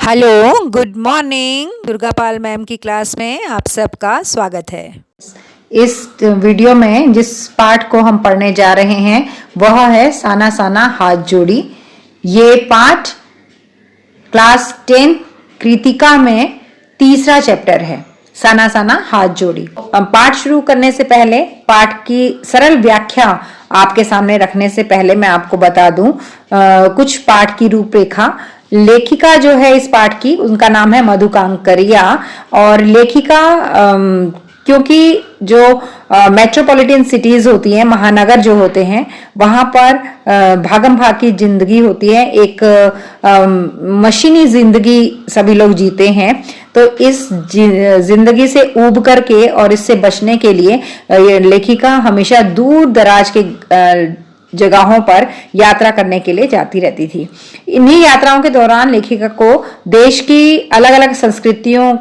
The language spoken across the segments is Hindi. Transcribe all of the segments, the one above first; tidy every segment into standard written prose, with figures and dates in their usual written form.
Hello, good morning. Durga Pal ma'am की क्लास में आप सबका स्वागत है। इस वीडियो में जिस पाठ को हम पढ़ने जा रहे हैं वह है साना साना हाथ जोड़ी। ये पाठ क्लास 10 कृतिका में तीसरा चैप्टर है, साना साना हाथ जोड़ी। पाठ शुरू करने से पहले, पाठ की सरल व्याख्या आपके सामने रखने से पहले मैं आपको बता दूं कुछ पाठ की रूपरेखा। लेखिका जो है इस पाठ की, उनका नाम है मधु कांकरिया। और लेखिका क्योंकि जो मेट्रोपॉलिटन सिटीज होती हैं, महानगर जो होते हैं, वहां पर भागम भाग की जिंदगी होती है, एक मशीनी जिंदगी सभी लोग जीते हैं। तो इस जिंदगी से ऊब करके और इससे बचने के लिए लेखिका हमेशा दूर दराज के जगहों पर यात्रा करने के लिए जाती रहती थी। इन्हीं यात्राओं के दौरान लेखिका को देश की अलग अलग संस्कृतियों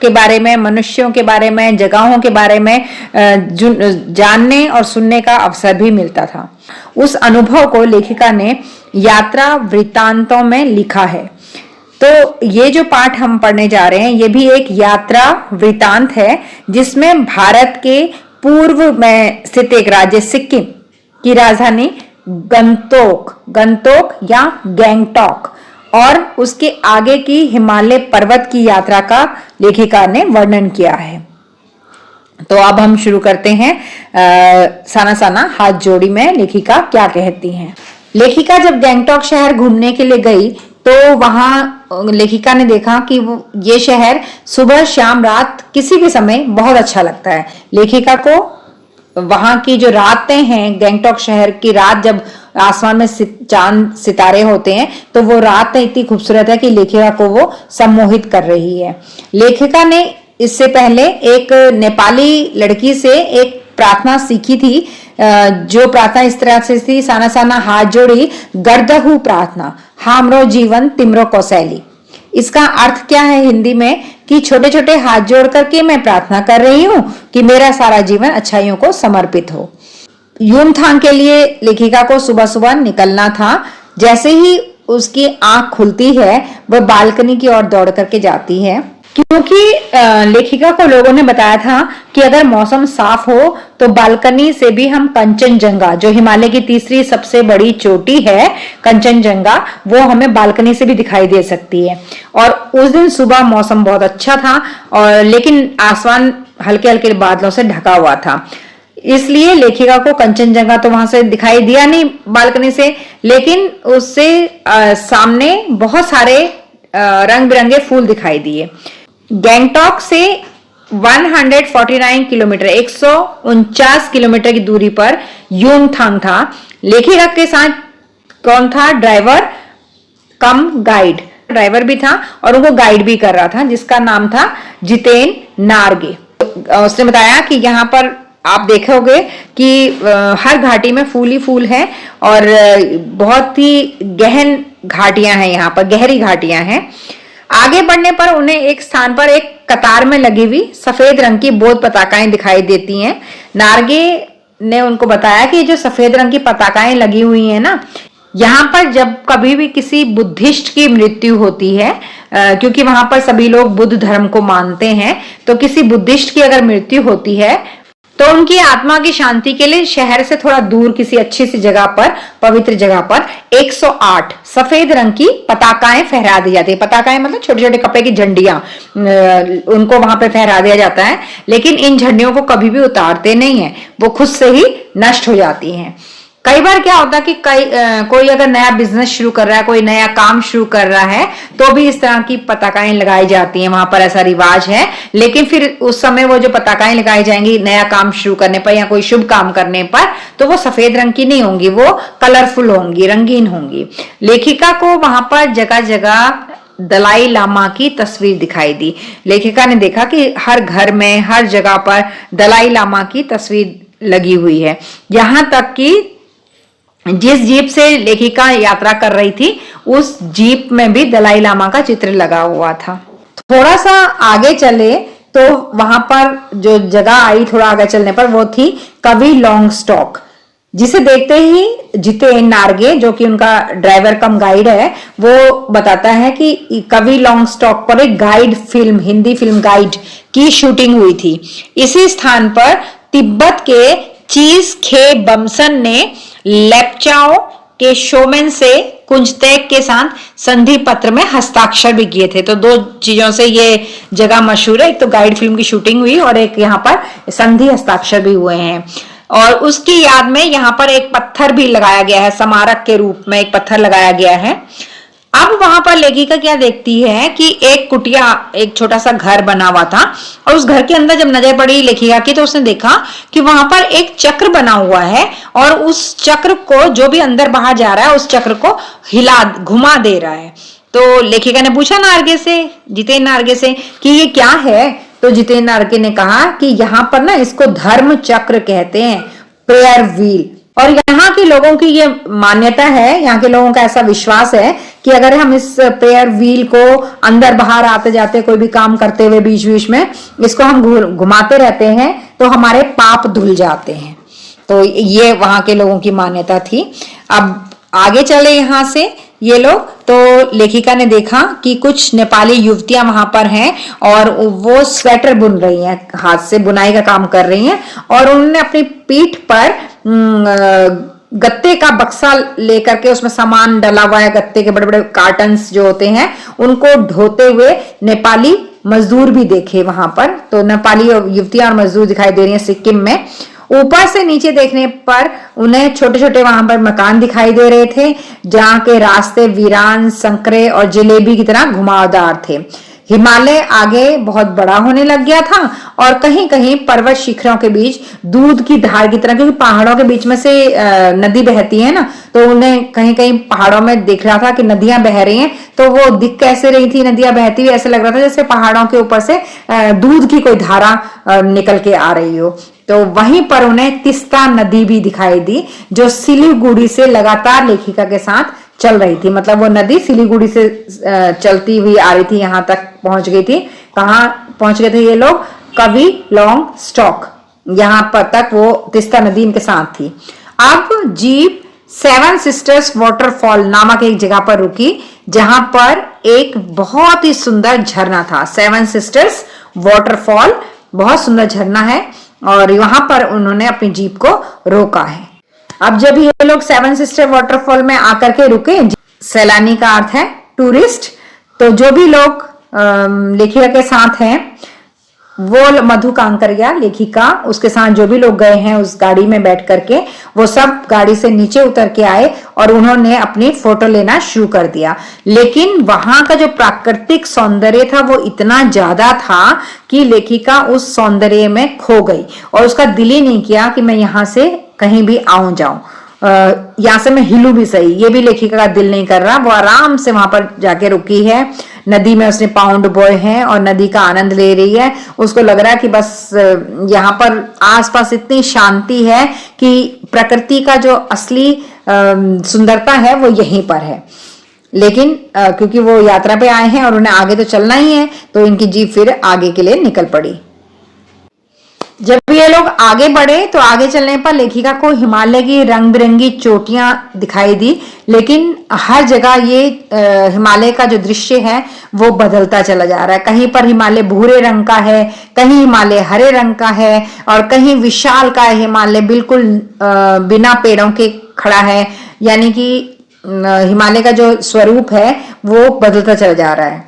के बारे में, मनुष्यों के बारे में, जगहों के बारे में जानने और सुनने का अवसर भी मिलता था। उस अनुभव को लेखिका ने यात्रा वृत्तांतों में लिखा है। तो ये जो पाठ हम पढ़ने जा रहे हैं ये भी एक यात्रा वृत्तांत है, जिसमें भारत के पूर्व में स्थित एक राज्य सिक्किम की राजधानी गंगटोक या गैंगटॉक और उसके आगे की हिमालय पर्वत की यात्रा का लेखिका ने वर्णन किया है। तो अब हम शुरू करते हैं साना साना हाथ जोड़ी में लेखिका क्या कहती हैं। लेखिका जब गैंगटॉक शहर घूमने के लिए गई तो वहां लेखिका ने देखा कि ये शहर सुबह शाम रात किसी भी समय बहुत अच्छा लगता है। लेखिका को वहां की जो रातें हैं, गैंगटॉक शहर की रात जब आसमान में चांद सितारे होते हैं, तो वो रात इतनी खूबसूरत है कि लेखिका को वो सम्मोहित कर रही है। लेखिका ने इससे पहले एक नेपाली लड़की से एक प्रार्थना सीखी थी, जो प्रार्थना इस तरह से थी, साना साना हाथ जोड़ी गर्दहु प्रार्थना, हामरो जीवन तिमरो कौशैली। इसका अर्थ क्या है हिंदी में कि छोटे छोटे हाथ जोड़ करके मैं प्रार्थना कर रही हूँ कि मेरा सारा जीवन अच्छाइयों को समर्पित हो। यूमथांग के लिए लेखिका को सुबह सुबह निकलना था। जैसे ही उसकी आंख खुलती है वह बालकनी की ओर दौड़ करके जाती है, क्योंकि लेखिका को लोगों ने बताया था कि अगर मौसम साफ हो तो बालकनी से भी हम कंचनजंगा, जो हिमालय की तीसरी सबसे बड़ी चोटी है कंचनजंगा, वो हमें बालकनी से भी दिखाई दे सकती है। और उस दिन सुबह मौसम बहुत अच्छा था, और लेकिन आसमान हल्के हल्के बादलों से ढका हुआ था, इसलिए लेखिका को कंचनजंगा तो वहां से दिखाई दिया नहीं बालकनी से, लेकिन उससे सामने बहुत सारे रंग बिरंगे फूल दिखाई दिए। गैंगटॉक से 149 किलोमीटर 149 किलोमीटर की दूरी पर यूमथांग था। लेखिका के साथ कौन था? ड्राइवर कम गाइड, ड्राइवर भी था और उनको गाइड भी कर रहा था, जिसका नाम था जितेन नार्गे। उसने बताया कि यहाँ पर आप देखोगे कि हर घाटी में फूल ही फूल है और बहुत ही गहन घाटियां हैं, यहाँ पर गहरी घाटियां हैं। आगे बढ़ने पर उन्हें एक स्थान पर एक कतार में लगी हुई सफेद रंग की बौद्ध पताकाएं दिखाई देती हैं। नार्गे ने उनको बताया कि जो सफेद रंग की पताकाएं लगी हुई हैं ना, यहाँ पर जब कभी भी किसी बुद्धिस्ट की मृत्यु होती है, क्योंकि वहां पर सभी लोग बुद्ध धर्म को मानते हैं, तो किसी बुद्धिस्ट की अगर मृत्यु होती है तो उनकी आत्मा की शांति के लिए शहर से थोड़ा दूर किसी अच्छी सी जगह पर, पवित्र जगह पर 108 सफेद रंग की पताकाएं फहरा दी जाती है। पताकाएं मतलब छोटे छोटे कपड़े की झंडियां, उनको वहां पे फहरा दिया जाता है, लेकिन इन झंडियों को कभी भी उतारते नहीं है, वो खुद से ही नष्ट हो जाती हैं। कई बार क्या होता है कि कोई अगर नया बिजनेस शुरू कर रहा है, कोई नया काम शुरू कर रहा है, तो भी इस तरह की पताकाएं लगाई जाती हैं, वहां पर ऐसा रिवाज है। लेकिन फिर उस समय वो जो पताकाएं लगाई जाएंगी नया काम शुरू करने पर या कोई शुभ काम करने पर, तो वो सफेद रंग की नहीं होंगी, वो कलरफुल होंगी, रंगीन होंगी। लेखिका को वहां पर जगह जगह दलाई लामा की तस्वीर दिखाई दी। लेखिका ने देखा कि हर घर में, हर जगह पर दलाई लामा की तस्वीर लगी हुई है। यहां तक कि जिस जीप से लेखिका यात्रा कर रही थी उस जीप में भी दलाई लामा का चित्र लगा हुआ था। थोड़ा सा आगे चले तो वहां पर जो जगह आई, थोड़ा आगे चलने पर, वो थी कवि लॉन्ग स्टॉक। जिसे देखते ही जितेन नारगे, जो कि उनका ड्राइवर कम गाइड है, वो बताता है कि कवि लॉन्ग स्टॉक पर एक guide film, Hindi film guide की शूटिंग हुई थी। इसी स्थान पर तिब्बत के चीज खे बमसन ने लेप्चाओ के शोमेन से कुंजतेक के साथ संधि पत्र में हस्ताक्षर भी किए थे। तो दो चीजों से ये जगह मशहूर है, एक तो गाइड फिल्म की शूटिंग हुई और एक यहाँ पर संधि हस्ताक्षर भी हुए हैं। और उसकी याद में यहाँ पर एक पत्थर भी लगाया गया है, स्मारक के रूप में एक पत्थर लगाया गया है। अब वहां पर लेखिका क्या देखती है कि एक कुटिया, एक छोटा सा घर बना हुआ था, और उस घर के अंदर जब नजर पड़ी लेखिका की तो उसने देखा कि वहां पर एक चक्र बना हुआ है, और उस चक्र को, जो भी अंदर बाहर जा रहा है, उस चक्र को हिला, घुमा दे रहा है। तो लेखिका ने पूछा नारगे से, जितेन नारगे से, कि ये क्या है? तो जितेन नारगे ने कहा कि यहाँ पर ना इसको धर्म चक्र कहते हैं, प्रेयर व्हील। और यहाँ के लोगों की ये मान्यता है, यहाँ के लोगों का ऐसा विश्वास है कि अगर हम इस प्रेयर व्हील को अंदर बाहर आते जाते कोई भी काम करते हुए बीच बीच में इसको हम घुमाते रहते हैं तो हमारे पाप धुल जाते हैं। तो ये वहां के लोगों की मान्यता थी। अब आगे चले यहाँ से ये लोग, तो लेखिका ने देखा कि कुछ नेपाली युवतियां वहां पर हैं और वो स्वेटर बुन रही हैं, हाथ से बुनाई का काम कर रही हैं, और उन्होंने अपनी पीठ पर गत्ते का बक्सा लेकर के उसमें सामान डला हुआ है, गत्ते के बड़े बड़े कार्टन्स जो होते हैं उनको ढोते हुए नेपाली मजदूर भी देखे वहां पर। तो नेपाली युवतियां और मजदूर दिखाई दे रही हैं सिक्किम में। ऊपर से नीचे देखने पर उन्हें छोटे छोटे वहां पर मकान दिखाई दे रहे थे, जहां के रास्ते वीरान, संकरे और जलेबी की तरह घुमावदार थे। हिमालय आगे बहुत बड़ा होने लग गया था और कहीं कहीं पर्वत शिखरों के बीच दूध की धार की तरह, क्योंकि पहाड़ों के बीच में से नदी बहती है ना, तो उन्हें कहीं कहीं पहाड़ों में दिख रहा था कि नदियां बह रही हैं। तो वो दिख कैसे रही थी नदियां बहती हुई, ऐसे लग रहा था जैसे पहाड़ों के ऊपर से दूध की कोई धारा निकल के आ रही हो। तो वहीं पर उन्हें तिस्ता नदी भी दिखाई दी, जो सिलीगुड़ी से लगातार लेखिका के साथ चल रही थी। मतलब वो नदी सिलीगुड़ी से चलती हुई आ रही थी, यहां तक पहुंच गई थी। कहाँ पहुंच गए थे ये लोग? कवि लॉन्ग स्टॉक, यहां पर तक वो तिस्ता नदी इनके साथ थी। अब जीप सेवन सिस्टर्स वाटरफॉल नामक एक जगह पर रुकी, जहां पर एक बहुत ही सुंदर झरना था। सेवन सिस्टर्स वाटरफॉल बहुत सुंदर झरना है, और वहां पर उन्होंने अपनी जीप को रोका है। अब जब ये लोग सेवन सिस्टर वाटरफॉल में आकर के रुके, सैलानी का अर्थ है टूरिस्ट, तो जो भी लोग लेखिका के साथ हैं, वो मधु कांकरिया लेखिका, उसके साथ जो भी लोग गए हैं उस गाड़ी में बैठ करके, वो सब गाड़ी से नीचे उतर के आए और उन्होंने अपनी फोटो लेना शुरू कर दिया। लेकिन वहां का जो प्राकृतिक सौंदर्य था वो इतना ज्यादा था कि लेखिका उस सौंदर्य में खो गई और उसका दिल ही नहीं किया कि मैं यहाँ से कहीं भी आऊं जाऊं, यहाँ से मैं हिलू भी सही, ये भी लेखिका का दिल नहीं कर रहा। वो आराम से वहां पर जाके रुकी है, नदी में उसने पाउंड बोए हैं और नदी का आनंद ले रही है। उसको लग रहा है कि बस यहाँ पर आसपास इतनी शांति है कि प्रकृति का जो असली सुंदरता है वो यहीं पर है। लेकिन क्योंकि वो यात्रा पे आए हैं और उन्हें आगे तो चलना ही है, तो इनकी जीप फिर आगे के लिए निकल पड़ी। जब ये लोग आगे बढ़े तो आगे चलने पर लेखिका को हिमालय की रंग बिरंगी चोटियां दिखाई दी, लेकिन हर जगह ये हिमालय का जो दृश्य है वो बदलता चला जा रहा है। कहीं पर हिमालय भूरे रंग का है, कहीं हिमालय हरे रंग का है, और कहीं विशाल का हिमालय बिल्कुल बिना पेड़ों के खड़ा है। यानी कि हिमालय का जो स्वरूप है वो बदलता चला जा रहा है।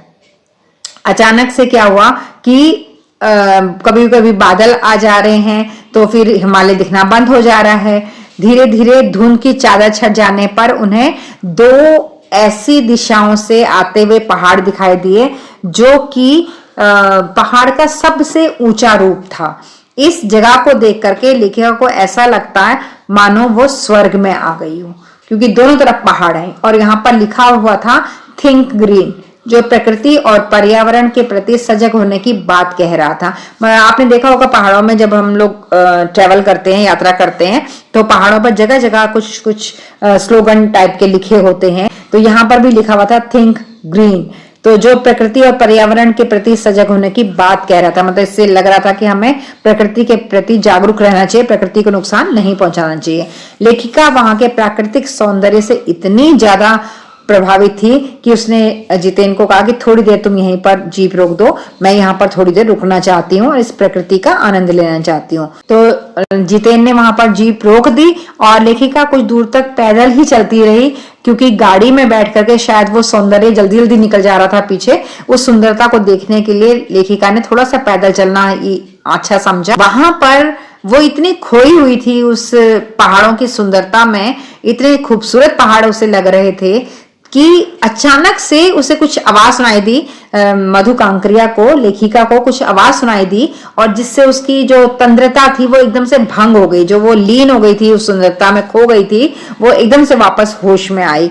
अचानक से क्या हुआ कि कभी कभी बादल आ जा रहे हैं, तो फिर हिमालय दिखना बंद हो जा रहा है। धीरे धीरे धुंध की चादर छट जाने पर उन्हें दो ऐसी दिशाओं से आते हुए पहाड़ दिखाई दिए, जो कि पहाड़ का सबसे ऊंचा रूप था। इस जगह को देख करके लेखिका को ऐसा लगता है मानो वो स्वर्ग में आ गई हो, क्योंकि दोनों तरफ पहाड़ हैं और यहाँ पर लिखा हुआ था थिंक ग्रीन, जो प्रकृति और पर्यावरण के प्रति सजग होने की बात कह रहा था। आपने देखा होगा पहाड़ों में जब हम लोग ट्रेवल करते हैं, यात्रा करते हैं, तो पहाड़ों पर जगह जगह कुछ कुछ स्लोगन टाइप के लिखे होते हैं। तो यहाँ पर भी लिखा हुआ था थिंक ग्रीन। तो जो प्रकृति और पर्यावरण के प्रति सजग होने की बात कह रहा था, मतलब इससे लग रहा था कि हमें प्रकृति के प्रति जागरूक रहना चाहिए, प्रकृति को नुकसान नहीं पहुंचाना चाहिए। लेखिका वहां के प्राकृतिक सौंदर्य से इतनी ज्यादा प्रभावित थी कि उसने जितेन को कहा कि थोड़ी देर तुम यहीं पर जीप रोक दो, मैं यहाँ पर थोड़ी देर रुकना चाहती हूँ और इस प्रकृति का आनंद लेना चाहती हूँ। तो जितेन ने वहां पर जीप रोक दी और लेखिका कुछ दूर तक पैदल ही चलती रही, क्योंकि गाड़ी में बैठ करके शायद वो सौंदर्य जल्दी जल्दी निकल जा रहा था पीछे। उस सुंदरता को देखने के लिए लेखिका ने थोड़ा सा पैदल चलना अच्छा समझा। वहां पर वो इतनी खोई हुई थी उस पहाड़ों की सुंदरता में, इतने खूबसूरत पहाड़ उसे लग रहे थे कि अचानक से उसे कुछ आवाज सुनाई दी। मधु कांकरिया को, लेखिका को कुछ आवाज सुनाई दी और जिससे उसकी जो तंद्रता थी वो एकदम से भंग हो गई, जो वो लीन हो गई थी, उस सुंदरता में खो गई थी, वो एकदम से वापस होश में आई।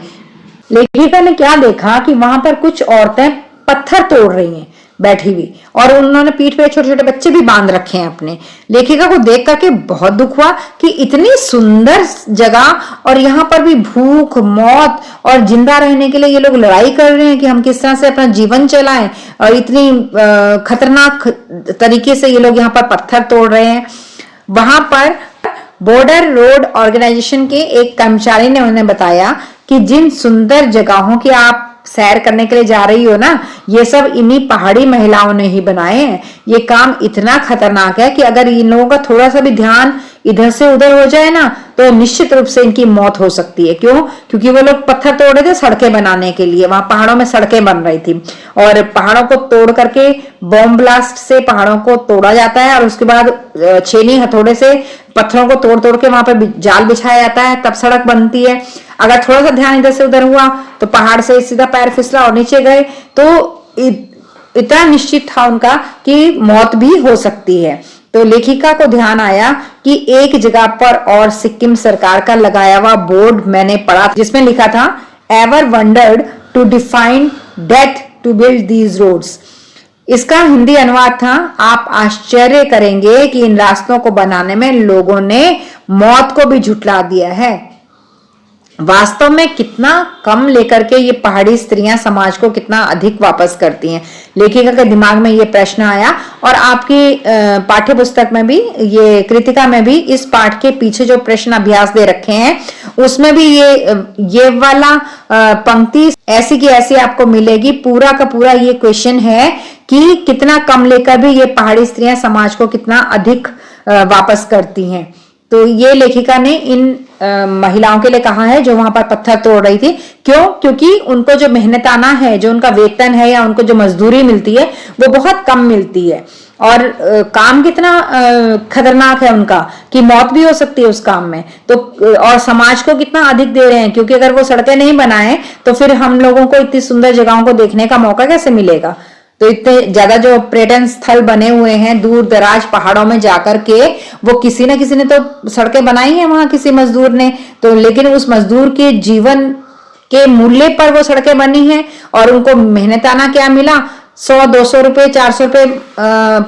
लेखिका ने क्या देखा कि वहां पर कुछ औरतें पत्थर तोड़ रही हैं बैठी हुई, और उन्होंने पीठ पे छोटे छोटे बच्चे भी बांध रखे हैं अपने। लेखिका को देख करके बहुत दुख हुआ कि इतनी सुंदर जगह और यहाँ पर भी भूख, मौत और जिंदा रहने के लिए ये लोग लड़ाई कर रहे हैं कि हम किस तरह से अपना जीवन चलाएं, और इतनी खतरनाक तरीके से ये लोग यहाँ पर पत्थर तोड़ रहे हैं। वहां पर बॉर्डर रोड ऑर्गेनाइजेशन के एक कर्मचारी ने उन्हें बताया कि जिन सुंदर जगहों की आप सैर करने के लिए जा रही हो ना, ये सब इन्हीं पहाड़ी महिलाओं ने ही बनाए हैं। ये काम इतना खतरनाक है कि अगर इन लोगों का थोड़ा सा भी ध्यान इधर से उधर हो जाए ना, तो निश्चित रूप से इनकी मौत हो सकती है। क्यों? क्योंकि वो लोग पत्थर तोड़ रहे थे सड़कें बनाने के लिए, वहां पहाड़ों में सड़कें बन रही थी, और पहाड़ों को तोड़ करके बॉम्ब ब्लास्ट से पहाड़ों को तोड़ा जाता है और उसके बाद छेनी हथौड़े से पत्थरों को तोड़ तोड़ के वहां पर जाल बिछाया जाता है, तब सड़क बनती है। अगर थोड़ा सा ध्यान इधर से उधर हुआ तो पहाड़ से सीधा पैर फिसला और नीचे गए, तो इतना निश्चित था उनका कि मौत भी हो सकती है। तो लेखिका को ध्यान आया कि एक जगह पर और सिक्किम सरकार का लगाया हुआ बोर्ड मैंने पढ़ा जिसमें लिखा था, ever wondered to define death to build these roads. इसका हिंदी अनुवाद था, आप आश्चर्य करेंगे कि इन रास्तों को बनाने में लोगों ने मौत को भी झुठला दिया है। वास्तव में कितना कम लेकर के ये पहाड़ी स्त्रियां समाज को कितना अधिक वापस करती हैं। लेखिका के दिमाग में ये प्रश्न आया, और आपकी पाठ्य पुस्तक में भी, ये कृतिका में भी इस पाठ के पीछे जो प्रश्न अभ्यास दे रखे हैं उसमें भी ये वाला पंक्ति ऐसी की ऐसी आपको मिलेगी। पूरा का पूरा ये क्वेश्चन है कि कितना कम लेकर भी ये पहाड़ी स्त्रियां समाज को कितना अधिक वापस करती हैं। तो ये लेखिका ने इन महिलाओं के लिए कहा है जो वहां पर पत्थर तोड़ रही थी। क्यों? क्योंकि उनको जो मेहनताना है, जो उनका वेतन है या उनको जो मजदूरी मिलती है वो बहुत कम मिलती है, और काम कितना खतरनाक है उनका कि मौत भी हो सकती है उस काम में। तो और समाज को कितना अधिक दे रहे हैं, क्योंकि अगर वो सड़कें नहीं बनाए तो फिर हम लोगों को इतनी सुंदर जगहों को देखने का मौका कैसे मिलेगा। तो इतने ज्यादा जो पर्यटन स्थल बने हुए हैं दूर दराज पहाड़ों में जाकर के, वो किसी ना किसी ने तो सड़कें बनाई हैं वहां, किसी मजदूर ने तो, लेकिन उस मजदूर के जीवन के मूल्य पर वो सड़कें बनी हैं, और उनको मेहनताना क्या मिला, 100-200 रुपए, 400 रुपए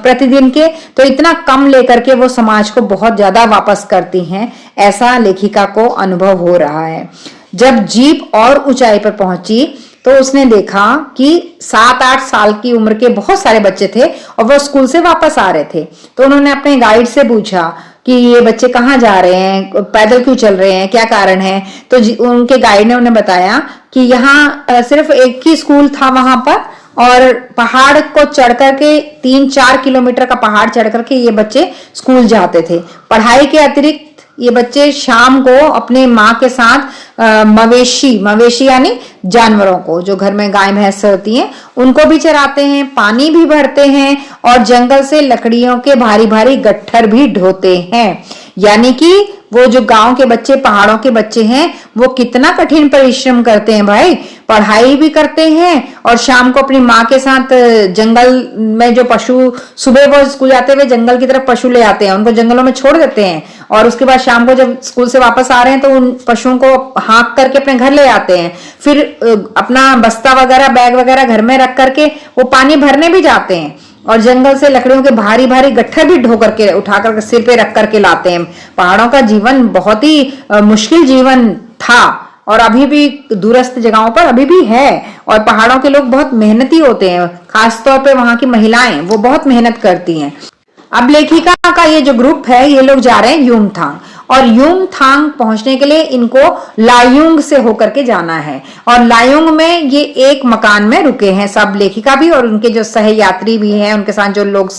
प्रतिदिन के। तो इतना कम लेकर के वो समाज को बहुत ज्यादा वापस करती हैं, ऐसा लेखिका को अनुभव हो रहा है। जब जीप और ऊंचाई पर पहुंची तो उसने देखा कि 7-8 साल की उम्र के बहुत सारे बच्चे थे और वो स्कूल से वापस आ रहे थे। तो उन्होंने अपने गाइड से पूछा कि ये बच्चे कहाँ जा रहे हैं, पैदल क्यों चल रहे हैं, क्या कारण है। तो उनके गाइड ने उन्हें बताया कि यहाँ सिर्फ एक ही स्कूल था वहां पर, और पहाड़ को चढ़ करके 3-4 किलोमीटर का पहाड़ चढ़ करके ये बच्चे स्कूल जाते थे। पढ़ाई के अतिरिक्त ये बच्चे शाम को अपने माँ के साथ मवेशी यानी जानवरों को, जो घर में गाय भैंस होती हैं, उनको भी चराते हैं, पानी भी भरते हैं, और जंगल से लकड़ियों के भारी भारी गट्ठर भी ढोते हैं। यानी कि वो जो गांव के बच्चे, पहाड़ों के बच्चे हैं, वो कितना कठिन परिश्रम करते हैं भाई, पढ़ाई भी करते हैं और शाम को अपनी माँ के साथ जंगल में जो पशु, सुबह वो स्कूल जाते हुए जंगल की तरफ पशु ले आते हैं, उनको जंगलों में छोड़ देते हैं, और उसके बाद शाम को जब स्कूल से वापस आ रहे हैं तो उन पशुओं को हाँक करके अपने घर ले आते हैं। फिर अपना बस्ता वगैरह, बैग वगैरह घर में रख करके वो पानी भरने भी जाते हैं, और जंगल से लकड़ियों के भारी भारी गट्ठर भी ढो करके, उठा करके सिर पे रख करके लाते हैं। पहाड़ों का जीवन बहुत ही मुश्किल जीवन था, और अभी भी दूरस्थ जगहों पर अभी भी है। और पहाड़ों के लोग बहुत मेहनती होते हैं, खासतौर पे वहां की महिलाएं वो बहुत मेहनत करती हैं। अब लेखिका का ये जो ग्रुप है ये लोग जा रहे हैं युमथांग, और युमथांग पहुंचने के लिए इनको लायुंग से होकर के जाना है। और लायुंग में ये एक मकान में रुके हैं सब, लेखिका भी और उनके जो सहयात्री भी हैं, उनके साथ जो लोग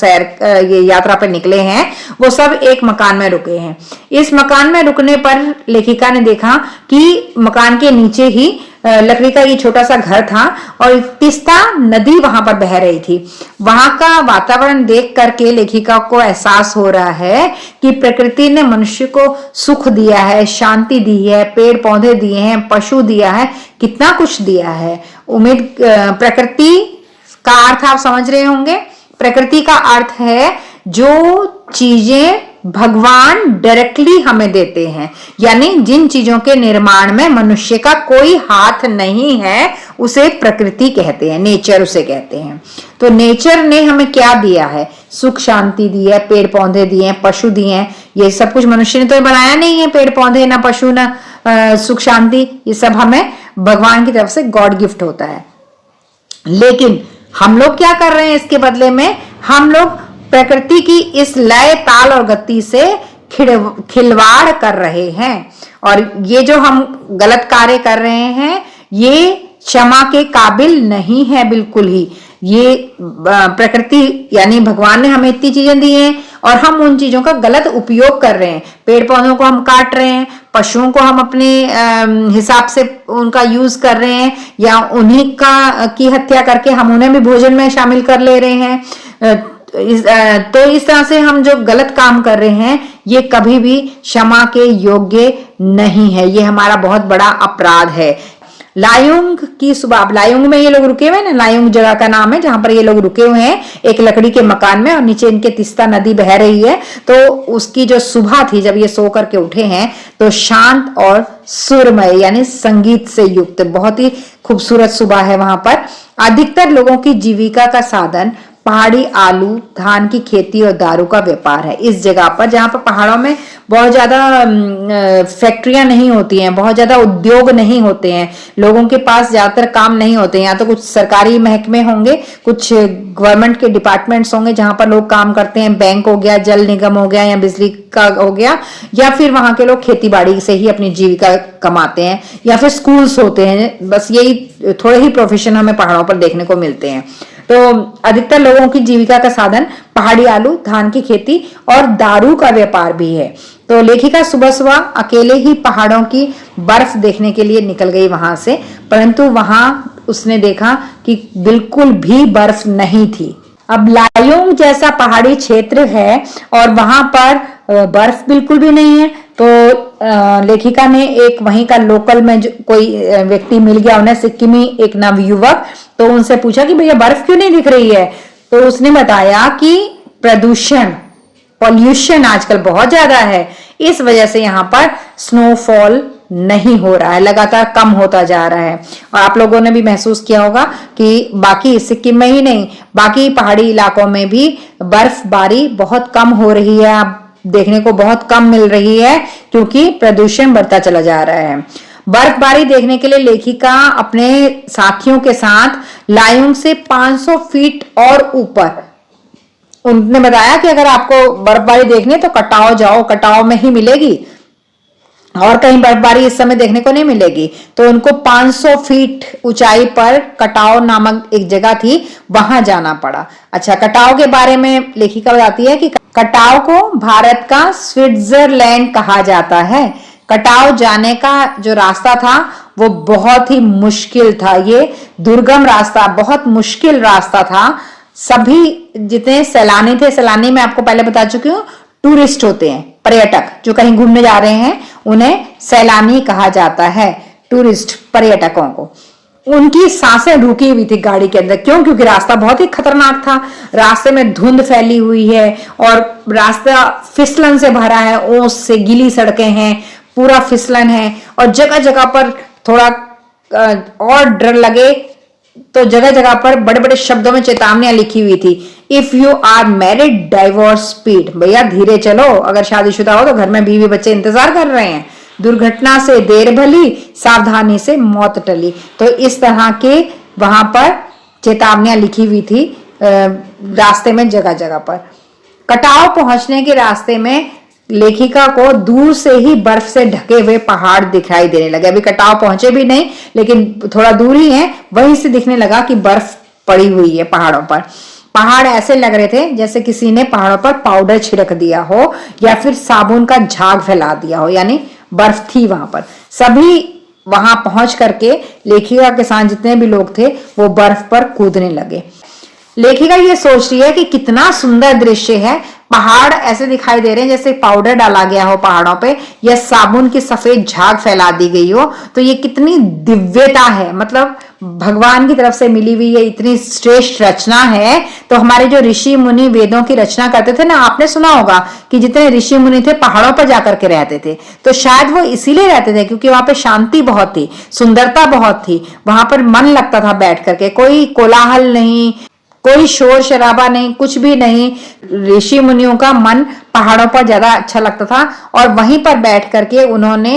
ये यात्रा पर निकले हैं वो सब एक मकान में रुके हैं। इस मकान में रुकने पर लेखिका ने देखा कि मकान के नीचे ही लकड़ी का ये छोटा सा घर था और तिस्ता नदी वहां पर बह रही थी। वहां का वातावरण देख करके लेखिका को एहसास हो रहा है कि प्रकृति ने मनुष्य को सुख दिया है, शांति दी है, पेड़ पौधे दिए हैं, पशु दिया है, कितना कुछ दिया है। प्रकृति का अर्थ आप समझ रहे होंगे। प्रकृति का अर्थ है जो चीजें भगवान डायरेक्टली हमें देते हैं, यानी जिन चीजों के निर्माण में मनुष्य का कोई हाथ नहीं है उसे प्रकृति कहते हैं, नेचर उसे कहते हैं। तो नेचर ने हमें क्या दिया है? सुख शांति दी है, पेड़ पौधे दिए हैं, पशु दिए हैं। ये सब कुछ मनुष्य ने तो बनाया नहीं है, पेड़ पौधे ना पशु ना सुख शांति, ये सब हमें भगवान की तरफ से गॉड गिफ्ट होता है। लेकिन हम लोग क्या कर रहे हैं इसके बदले में? हम लोग प्रकृति की इस लय ताल और गति से खिलवाड़ कर रहे हैं, और ये जो हम गलत कार्य कर रहे हैं ये क्षमा के काबिल नहीं है बिल्कुल ही। ये प्रकृति यानी भगवान ने हमें इतनी चीजें दी हैं और हम उन चीजों का गलत उपयोग कर रहे हैं। पेड़ पौधों को हम काट रहे हैं, पशुओं को हम अपने हिसाब से उनका यूज कर रहे हैं, या उन्हीं की हत्या करके हम उन्हें भी भोजन में शामिल कर ले रहे हैं। तो इस तरह से हम जो गलत काम कर रहे हैं ये कभी भी क्षमा के योग्य नहीं है, ये हमारा बहुत बड़ा अपराध है। लायुंग की सुबह, अब लायुंग में ये लोग रुके हुए हैं ना, लायुंग जगह का नाम है जहां पर ये लोग रुके हुए हैं एक लकड़ी के मकान में, और नीचे इनके तिस्ता नदी बह रही है। तो उसकी जो सुबह थी जब ये सो करके उठे हैं तो शांत और सुरमय यानी संगीत से युक्त बहुत ही खूबसूरत सुबह है वहां पर। अधिकतर लोगों की जीविका का साधन पहाड़ी आलू, धान की खेती और दारू का व्यापार है। इस जगह पर जहां पर पहाड़ों में बहुत ज्यादा फैक्ट्रियां नहीं होती हैं, बहुत ज्यादा उद्योग नहीं होते हैं, लोगों के पास ज्यादातर काम नहीं होते हैं। या तो कुछ सरकारी महकमे होंगे, कुछ गवर्नमेंट के डिपार्टमेंट्स होंगे जहां पर लोग काम करते हैं, बैंक हो गया, जल निगम हो गया, या बिजली का हो गया, या फिर वहां के लोग खेती बाड़ी से ही अपनी जीविका कमाते हैं, या फिर स्कूल्स होते हैं। बस यही थोड़े ही प्रोफेशन हमें पहाड़ों पर देखने को मिलते हैं। तो अधिकतर लोगों की जीविका का साधन पहाड़ी आलू, धान की खेती और दारू का व्यापार भी है। तो लेखिका सुबह सुबह अकेले ही पहाड़ों की बर्फ देखने के लिए निकल गई वहां से, परंतु वहां उसने देखा कि बिल्कुल भी बर्फ नहीं थी। अब लायुंग जैसा पहाड़ी क्षेत्र है और वहां पर बर्फ बिल्कुल भी नहीं है, तो लेखिका ने एक वहीं का लोकल में जो कोई व्यक्ति मिल गया उन्हें, सिक्किमी एक नवयुवक, तो उनसे पूछा कि भैया बर्फ क्यों नहीं दिख रही है? तो उसने बताया कि प्रदूषण, पॉल्यूशन आजकल बहुत ज्यादा है, इस वजह से यहाँ पर स्नोफॉल नहीं हो रहा है, लगातार कम होता जा रहा है। और आप लोगों ने भी महसूस किया होगा कि बाकी सिक्किम में ही नहीं, बाकी पहाड़ी इलाकों में भी बर्फबारी बहुत कम हो रही है, अब देखने को बहुत कम मिल रही है, क्योंकि प्रदूषण बढ़ता चला जा रहा है। बर्फबारी देखने के लिए लेखिका अपने साथियों के साथ लायुंग से 500 फीट और ऊपर, उन्होंने बताया कि अगर आपको बर्फबारी देखनी है तो कटाव जाओ, कटाव में ही मिलेगी, और कहीं बर्फबारी इस समय देखने को नहीं मिलेगी। तो उनको 500 फीट ऊंचाई पर कटाव नामक एक जगह थी, वहां जाना पड़ा। अच्छा, कटाव के बारे में लेखिका बताती है कि कटाव को भारत का स्विट्जरलैंड कहा जाता है। कटाव जाने का जो रास्ता था वो बहुत ही मुश्किल था, ये दुर्गम रास्ता, बहुत मुश्किल रास्ता था। सभी जितने सैलानी थे, सैलानी मैं आपको पहले बता चुकी हूँ, टूरिस्ट होते हैं, पर्यटक जो कहीं घूमने जा रहे हैं उन्हें सैलानी कहा जाता है, टूरिस्ट पर्यटकों को। उनकी सांसें रुकी हुई थी गाड़ी के अंदर, क्यों? क्योंकि रास्ता बहुत ही खतरनाक था, रास्ते में धुंध फैली हुई है और रास्ता फिसलन से भरा है, ओस से गीली सड़कें हैं, पूरा फिसलन है, और जगह जगह पर थोड़ा और डर लगे तो जगह जगह पर बड़े बड़े शब्दों में चेतावनियां लिखी हुई थी, if you are married divorce speed, भैया धीरे चलो, अगर शादीशुदा हो तो घर में बीवी बच्चे इंतजार कर रहे हैं, दुर्घटना से देर भली, सावधानी से मौत टली। तो इस तरह के वहां पर चेतावनियां लिखी हुई थी रास्ते में जगह जगह पर। कटाव पहुंचने के रास्ते में लेखिका को दूर से ही बर्फ से ढके हुए पहाड़ दिखाई देने लगे। अभी कटाव पहुंचे भी नहीं, लेकिन थोड़ा दूर ही है, वहीं से दिखने लगा कि बर्फ पड़ी हुई है पहाड़ों पर। पहाड़ ऐसे लग रहे थे जैसे किसी ने पहाड़ों पर पाउडर छिड़क दिया हो या फिर साबुन का झाग फैला दिया हो, यानी बर्फ थी वहां पर। सभी वहां पहुंच करके लेखिका के साथ जितने भी लोग थे वो बर्फ पर कूदने लगे। लेखिका ये सोच रही है कि कितना सुंदर दृश्य है, पहाड़ ऐसे दिखाई दे रहे हैं जैसे पाउडर डाला गया हो पहाड़ों पे या साबुन की सफेद झाग फैला दी गई हो। तो ये कितनी दिव्यता है, मतलब भगवान की तरफ से मिली हुई ये इतनी श्रेष्ठ रचना है। तो हमारे जो ऋषि मुनि वेदों की रचना करते थे ना, आपने सुना होगा कि जितने ऋषि मुनि थे पहाड़ों पर जाकर के रहते थे। तो शायद वो इसीलिए रहते थे क्योंकि वहां पे शांति बहुत थी, सुंदरता बहुत थी, वहां पर मन लगता था बैठ करके, कोई कोलाहल नहीं, कोई शोर शराबा नहीं, कुछ भी नहीं। ऋषि मुनियों का मन पहाड़ों पर ज्यादा अच्छा लगता था और वहीं पर बैठ करके उन्होंने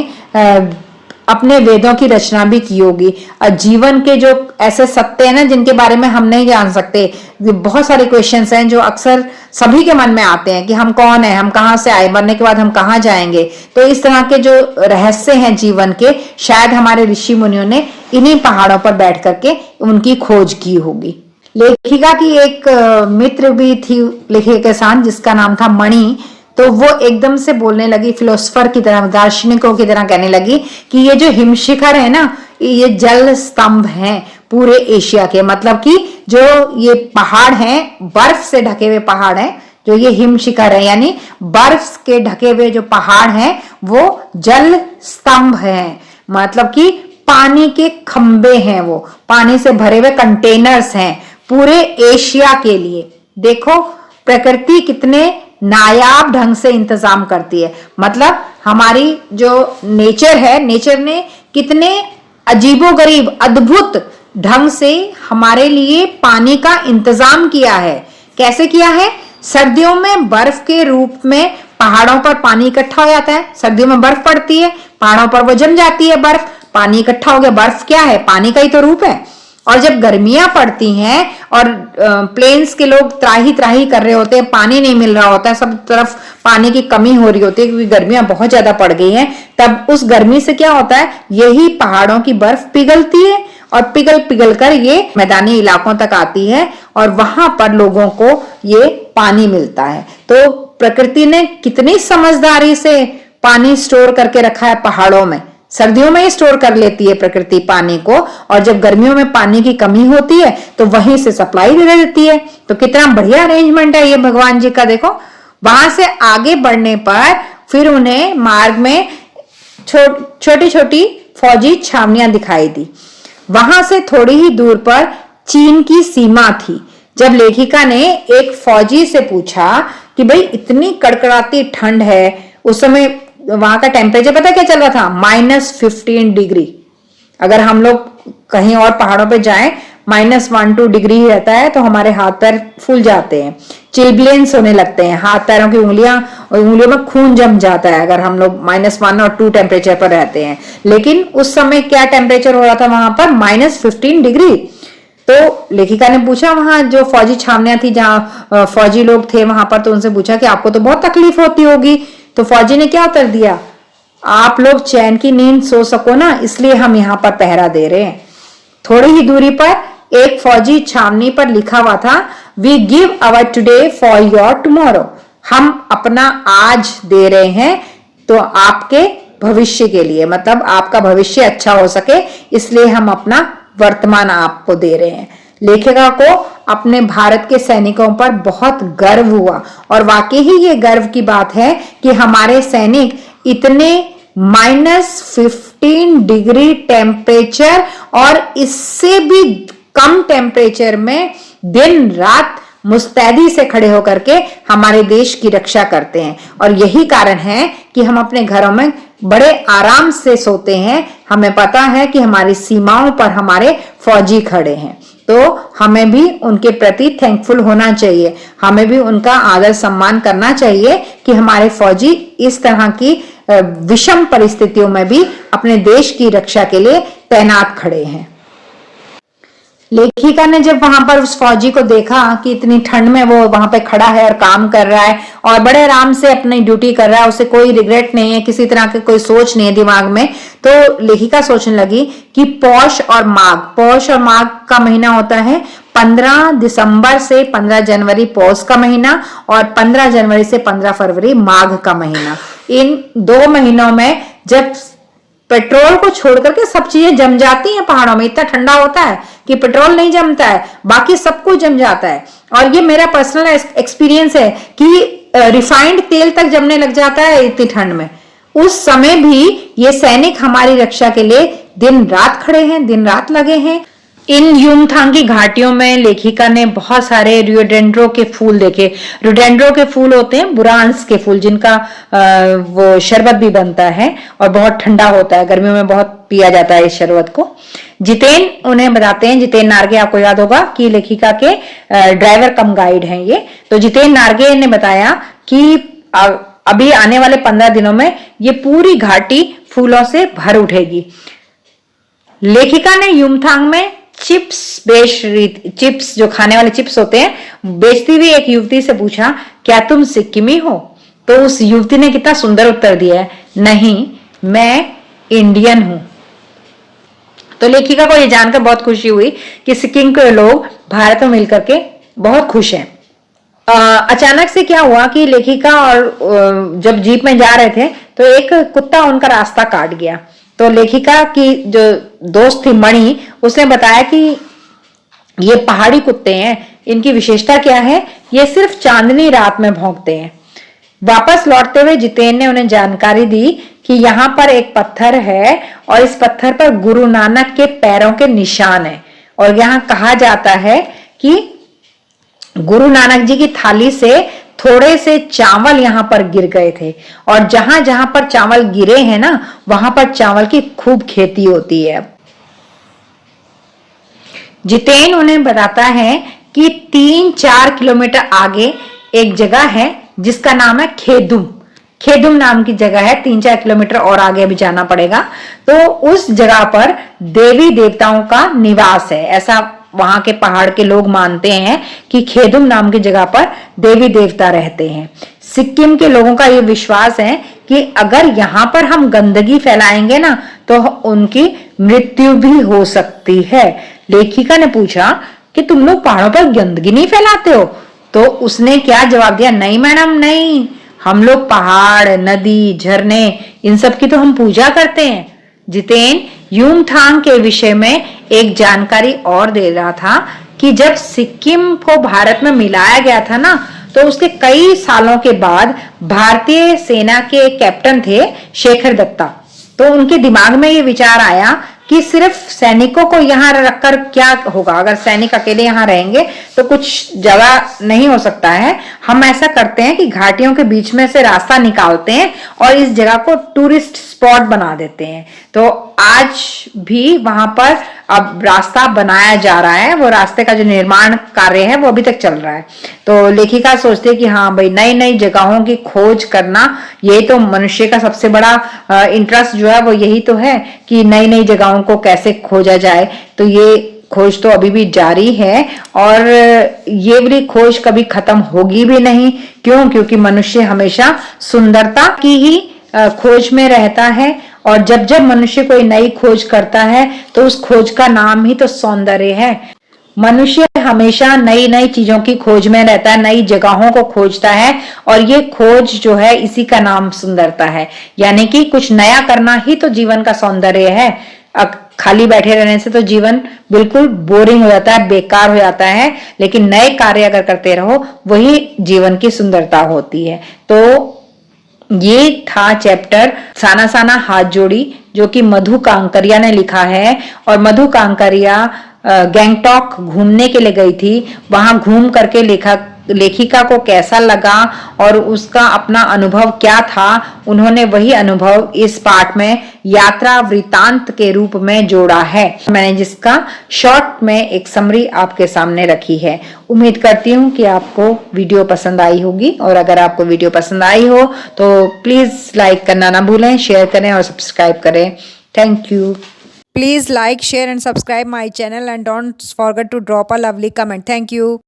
अपने वेदों की रचना भी की होगी। और जीवन के जो ऐसे सत्य हैं ना जिनके बारे में हम नहीं जान सकते, बहुत सारे क्वेश्चंस हैं जो अक्सर सभी के मन में आते हैं कि हम कौन है, हम कहाँ से आए, मरने के बाद हम कहाँ जाएंगे। तो इस तरह के जो रहस्य हैं जीवन के, शायद हमारे ऋषि मुनियों ने इन्हीं पहाड़ों पर बैठ करके उनकी खोज की होगी। लेखिका की एक मित्र भी थी लेखिका के साथ जिसका नाम था मणि। तो वो एकदम से बोलने लगी, फिलोसफर की तरह, दार्शनिकों की तरह कहने लगी कि ये जो हिमशिखर है ना, ये जल स्तंभ हैं पूरे एशिया के। मतलब कि जो ये पहाड़ हैं, बर्फ से ढके हुए पहाड़ हैं, जो ये हिमशिखर है यानी बर्फ के ढके हुए जो पहाड़ हैं वो जल स्तंभ हैं। मतलब कि पानी के खंबे हैं, वो पानी से भरे हुए कंटेनर्स हैं पूरे एशिया के लिए। देखो प्रकृति कितने नायाब ढंग से इंतजाम करती है। मतलब हमारी जो नेचर है, नेचर ने कितने अजीबोगरीब अद्भुत ढंग से हमारे लिए पानी का इंतजाम किया है। कैसे किया है? सर्दियों में बर्फ के रूप में पहाड़ों पर पानी इकट्ठा हो जाता है। सर्दियों में बर्फ पड़ती है, पहाड़ों पर वो जम जाती है बर्फ, पानी इकट्ठा हो गया। बर्फ क्या है? पानी का ही तो रूप है। और जब गर्मियां पड़ती हैं और प्लेन्स के लोग त्राही त्राही कर रहे होते हैं, पानी नहीं मिल रहा होता है, सब तरफ पानी की कमी हो रही होती है क्योंकि गर्मियां बहुत ज्यादा पड़ गई हैं, तब उस गर्मी से क्या होता है, यही पहाड़ों की बर्फ पिघलती है और पिघल पिघल कर ये मैदानी इलाकों तक आती है और वहां पर लोगों को ये पानी मिलता है। तो प्रकृति ने कितनी समझदारी से पानी स्टोर करके रखा है पहाड़ों में। सर्दियों में ही स्टोर कर लेती है प्रकृति पानी को, और जब गर्मियों में पानी की कमी होती है तो वहीं से सप्लाई दे देती है। तो कितना बढ़िया अरेंजमेंट है ये भगवान जी का। देखो वहां से आगे बढ़ने पर फिर उन्हें मार्ग में छोटी छोटी फौजी छावनियां दिखाई दी। वहां से थोड़ी ही दूर पर चीन की सीमा थी। जब लेखिका ने एक फौजी से पूछा कि भाई इतनी कड़कड़ाती ठंड है, उस समय वहां का टेम्परेचर पता क्या चल रहा था? -15 डिग्री। अगर हम लोग कहीं और पहाड़ों पे जाएं, -1-2 डिग्री ही रहता है तो हमारे हाथ पैर फूल जाते हैं, चिल्बलेंस होने लगते हैं, हाथ पैरों की उंगलियों में खून जम जाता है अगर हम लोग -1 और 2 टेम्परेचर पर रहते हैं। लेकिन उस समय क्या टेम्परेचर हो रहा था वहां पर? -15 डिग्री। तो लेखिका ने पूछा वहां जो फौजी छावनियां थी जहां फौजी लोग थे वहां पर, तो उनसे पूछा कि आपको तो बहुत तकलीफ होती होगी। तो फौजी ने क्या उत्तर दिया? आप लोग चैन की नींद सो सको ना, इसलिए हम यहाँ पर पहरा दे रहे हैं। थोड़ी ही दूरी पर एक फौजी छावनी पर लिखा हुआ था, we give our today for your tomorrow. हम अपना आज दे रहे हैं तो आपके भविष्य के लिए, मतलब आपका भविष्य अच्छा हो सके, इसलिए हम अपना वर्तमान आपको दे रहे हैं। लेखिका को अपने भारत के सैनिकों पर बहुत गर्व हुआ और वाकई ही ये गर्व की बात है कि हमारे सैनिक इतने -15 डिग्री टेम्परेचर और इससे भी कम टेम्परेचर में दिन रात मुस्तैदी से खड़े होकर के हमारे देश की रक्षा करते हैं। और यही कारण है कि हम अपने घरों में बड़े आराम से सोते हैं। हमें पता है कि हमारी सीमाओं पर हमारे फौजी खड़े हैं, तो हमें भी उनके प्रति थैंकफुल होना चाहिए, हमें भी उनका आदर सम्मान करना चाहिए कि हमारे फौजी इस तरह की विषम परिस्थितियों में भी अपने देश की रक्षा के लिए तैनात खड़े हैं। लेखिका ने जब वहां पर उस फौजी को देखा कि इतनी ठंड में वो वहां पे खड़ा है और काम कर रहा है और बड़े आराम से अपनी ड्यूटी कर रहा है, उसे कोई रिग्रेट नहीं है, किसी तरह की कोई सोच नहीं है दिमाग में, तो लेखिका सोचने लगी कि पौष और माघ का महीना होता है 15 दिसंबर से 15 जनवरी पौष का महीना और 15 जनवरी से 15 फरवरी माघ का महीना। इन 2 महीनों में जब पेट्रोल को छोड़ करके सब चीजें जम जाती हैं पहाड़ों में, इतना ठंडा होता है कि पेट्रोल नहीं जमता है, बाकी सब कुछ जम जाता है। और ये मेरा पर्सनल एक्सपीरियंस है कि रिफाइंड तेल तक जमने लग जाता है इतनी ठंड में। उस समय भी ये सैनिक हमारी रक्षा के लिए दिन रात खड़े हैं, दिन रात लगे हैं। इन युमथांग की घाटियों में लेखिका ने बहुत सारे रियोडेंड्रो के फूल देखे। रियोडेंड्रो के फूल होते हैं बुरांस के फूल, जिनका वो शरबत भी बनता है और बहुत ठंडा होता है, गर्मियों में बहुत पिया जाता है इस शरबत को। जितेन उन्हें बताते हैं, जितेन नार्गे आपको याद होगा कि लेखिका के ड्राइवर कम गाइड हैं ये, तो जितेन नार्गे ने बताया कि अभी आने वाले 15 दिनों में ये पूरी घाटी फूलों से भर उठेगी। लेखिका ने युमथांग में चिप्स जो खाने वाले चिप्स होते हैं बेचती हुई एक युवती से पूछा, क्या तुम सिक्किमी हो? तो उस युवती ने कितना सुंदर उत्तर दिया है, नहीं मैं इंडियन हूं। तो लेखिका को यह जानकर बहुत खुशी हुई कि सिक्किम के लोग भारत में मिलकर के बहुत खुश हैं। अचानक से क्या हुआ कि लेखिका और जब जीप में जा रहे थे तो एक कुत्ता उनका रास्ता काट गया। तो लेखिका की जो दोस्त थी मणि, उसने बताया कि ये पहाड़ी कुत्ते हैं, इनकी विशेषता क्या है, ये सिर्फ चांदनी रात में भौंकते हैं। वापस लौटते हुए जितेन ने उन्हें जानकारी दी कि यहाँ पर एक पत्थर है और इस पत्थर पर गुरु नानक के पैरों के निशान है और यहाँ कहा जाता है कि गुरु नानक जी की थाली से थोड़े से चावल यहाँ पर गिर गए थे और जहां जहां पर चावल गिरे हैं ना, वहां पर चावल की खूब खेती होती है। जितेन उन्हें बताता है कि 3-4 किलोमीटर आगे एक जगह है जिसका नाम है खेदुम नाम की जगह है। 3-4 किलोमीटर और आगे भी जाना पड़ेगा। तो उस जगह पर देवी देवताओं का निवास है, ऐसा वहां के पहाड़ के लोग मानते हैं कि खेदुम नाम की जगह पर देवी देवता रहते हैं। सिक्किम के लोगों का यह विश्वास है कि अगर यहाँ पर हम गंदगी फैलाएंगे ना तो उनकी मृत्यु भी हो सकती है। लेखिका ने पूछा कि तुम लोग पहाड़ों पर गंदगी नहीं फैलाते हो? तो उसने क्या जवाब दिया, नहीं मैडम नहीं, हम लोग पहाड़, नदी, झरने इन सब की तो हम पूजा करते हैं। जितेन युमथांग के विषय में एक जानकारी और दे रहा था कि जब सिक्किम को भारत में मिलाया गया था ना, तो उसके कई सालों के बाद भारतीय सेना के कैप्टन थे शेखर दत्ता। तो उनके दिमाग में ये विचार आया कि सिर्फ सैनिकों को यहाँ रखकर क्या होगा, अगर सैनिक अकेले यहाँ रहेंगे तो कुछ जगह नहीं हो सकता है। हम ऐसा करते हैं कि घाटियों के बीच में से रास्ता निकालते हैं और इस जगह को टूरिस्ट स्पॉट बना देते हैं। तो आज भी वहां पर अब रास्ता बनाया जा रहा है, वो रास्ते का जो निर्माण कार्य है वो अभी तक चल रहा है। तो लेखिका सोचते हैं कि हाँ भाई, नई नई जगहों की खोज करना यही तो मनुष्य का सबसे बड़ा इंटरेस्ट जो है वो यही तो है कि नई नई जगहों को कैसे खोजा जाए। तो ये खोज तो अभी भी जारी है और ये वाली खोज कभी खत्म होगी भी नहीं। क्यों? क्योंकि मनुष्य हमेशा सुंदरता की ही खोज में रहता है और जब जब मनुष्य कोई नई खोज करता है तो उस खोज का नाम ही तो सौंदर्य है। मनुष्य हमेशा नई नई चीजों की खोज में रहता है, नई जगहों को खोजता है और ये खोज जो है इसी का नाम सुंदरता है। यानी कि कुछ नया करना ही तो जीवन का सौंदर्य है। खाली बैठे रहने से तो जीवन बिल्कुल बोरिंग हो जाता है, बेकार हो जाता है, लेकिन नए कार्य अगर करते रहो वही जीवन की सुंदरता होती है। तो ये था चैप्टर साना साना हाथ जोड़ी, जो कि मधु कांकरिया ने लिखा है। और मधु कांकरिया गैंगटॉक घूमने के लिए गई थी, वहां घूम करके लेखक लेखिका को कैसा लगा और उसका अपना अनुभव क्या था, उन्होंने वही अनुभव इस पाठ में यात्रा वृतांत के रूप में जोड़ा है। मैंने जिसका शॉर्ट में एक समरी आपके सामने रखी है। उम्मीद करती हूँ कि आपको वीडियो पसंद आई होगी, और अगर आपको वीडियो पसंद आई हो तो प्लीज लाइक करना ना भूलें, शेयर करें और सब्सक्राइब करें। Thank you. Please like, share and subscribe my channel and don't forget to drop a lovely comment. Thank you.